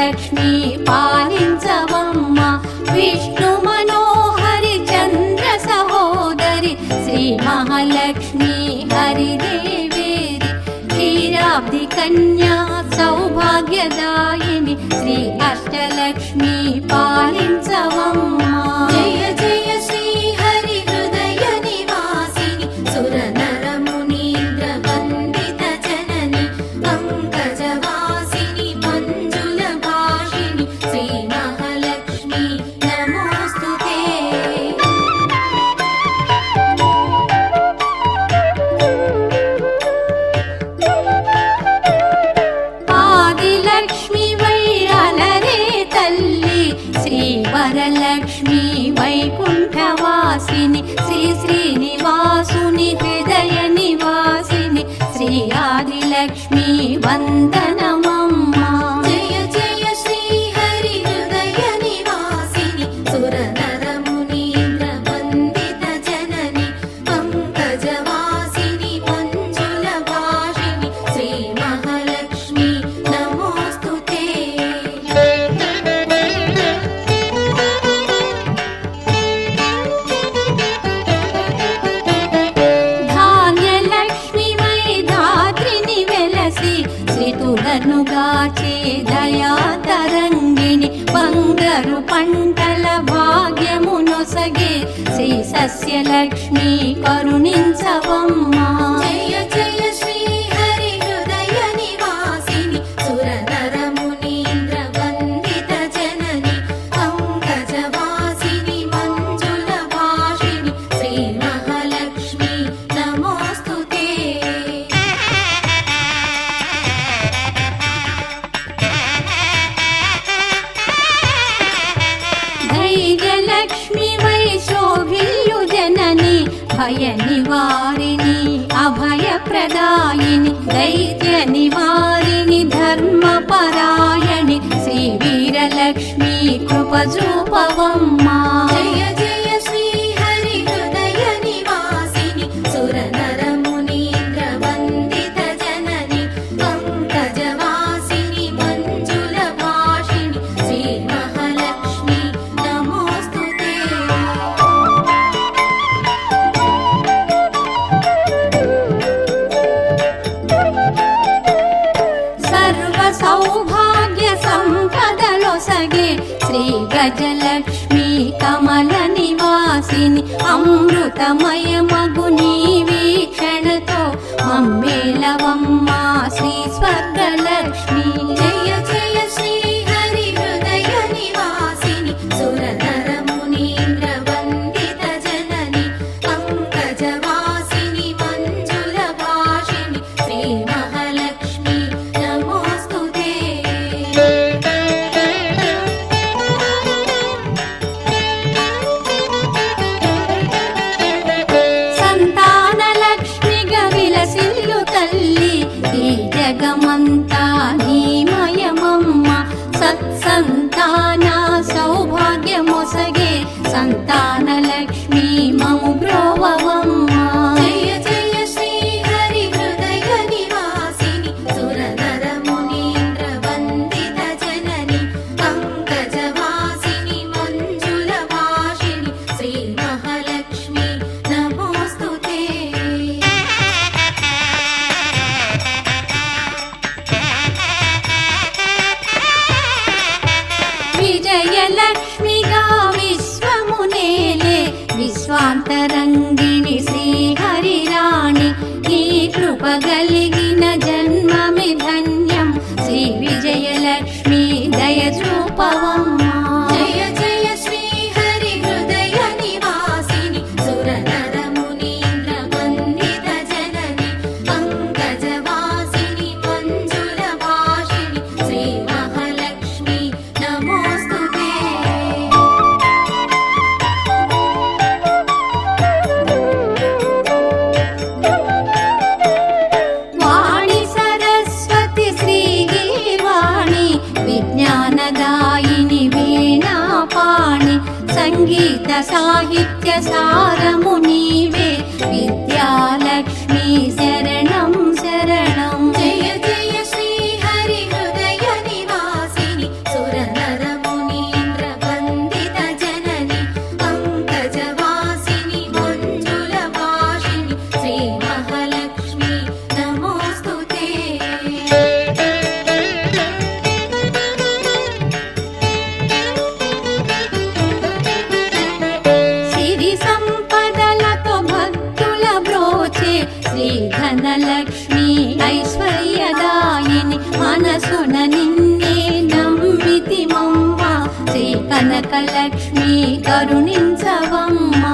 అష్టలక్ష్మి పాలించవమ్మ విష్ణు మనోహరి చంద్ర సహోదరి శ్రీ మహాలక్ష్మి హరిదేవేరి క్షీరాబ్ది కన్యా సౌభాగ్యదాయిని శ్రీ అష్టలక్ష్మి పాలించవమ్మ జయ జయ శ్రీ హరి హృదయ నివాసిని సుర నర మునీంద్ర వందిత జనని పంకజవాసిని మంజుల భాషిని శ్రీ మహాలక్ష్మి నమోస్తుతే ఆదిలక్ష్మి వైరలరే తల్లి శ్రీ వరలక్ష్మి వైకుంఠవాసిని శ్రీ శ్రీనివాసుని హృదయ నివాసిని శ్రీ ఆదిలక్ష్మి వందనమమ్మ జయ జయ శ్రీ హరి హృదయ నివాసిని సుర నర మునీంద్ర వందిత జనని పంకజవాసిని మంజుల భాషిని శ్రీ మహాలక్ష్మి నమోస్తుతే ధాన్యలక్ష్మి వై ధాత్రిని వెలసి శ్రీతులను గాచే దయా తరంగిణి బంగారు పంటల భాగ్యమునొసగే శ్రీ సస్యలక్ష్మి కరుణించవమ్మ జయ జయ శ్రీ హరి హృదయ నివాసిని సుర నర మునీంద్ర వందిత జనని పంకజవాసిని మంజుల భాషిని శ్రీ మహాలక్ష్మి నమోస్తుతే ధైర్యలక్ష్మి వై శోభిల్యు జనని భయ నివారిణి అభయ ప్రదాయిని దైత్య నివారిణి ధర్మపరాయణి శ్రీ వీరలక్ష్మి కృపజూపవమ్మ జయ జయ శ్రీ హరి హృదయ నివాసిని సుర నర మునీంద్ర వందిత జనని పంకజవాసిని మంజుల భాషిని శ్రీ మహాలక్ష్మి నమోస్తుతే సర్వ సౌభాగ్య సంపదలొసగే శ్రీ గజలక్ష్మి కమల నివాసిని అమృతమయమగు నీ వీక్షణతో మమ్మేలవమ్మ శ్రీ స్వర్గలక్ష్మి జయ జయ శ్రీ హరి హృదయ నివాసిని సుర నర మునీంద్ర వందిత జనని పంకజవాసిని మంజుల భాషిని శ్రీ మహాలక్ష్మి నమోస్తుతే సంతానలక్ష్మిగా విలసిల్లు తల్లి ఈ జగమంతా నీమయమమ్మ సత్సంతాన సౌభాగ్యమొసగే సంతానలక్ష్మి మము బ్రోవవమ్మ జయ జయ శ్రీ హరి హృదయ నివాసిని సుర నర మునీంద్ర వందిత జనని పంకజవాసిని మంజుల భాషిని శ్రీ మహాలక్ష్మి నమోస్తుతే విజయలక్ష్మిగా విశ్వమునేలే విశ్వాంతరంగిణి శ్రీహరిరాణి నీ కృప కలిగిన జన్మమి ధన్యం శ్రీ విజయలక్ష్మి దయచూపవమ్మ జయ జయ శ్రీ హరి హృదయ నివాసిని సుర నర మునీంద్ర వందిత జనని పంకజవాసిని మంజుల భాషిని శ్రీ మహాలక్ష్మి నమోస్తుతే వాణి సరస్వతి శ్రీగీర్వాణి విజ్ఞానదాయిని వీణాపాణి సంగీత సాహిత్య సారము నీవే విద్యాలక్ష్మి శరణం శరణం జయ జయ శ్రీ హరి హృదయ నివాసిని లక్ష్మి ఐశ్వర్యదాయిని మనసున నిన్నే నమ్మితిమమ్మ శ్రీ కనక లక్ష్మి కరుణించవమ్మా.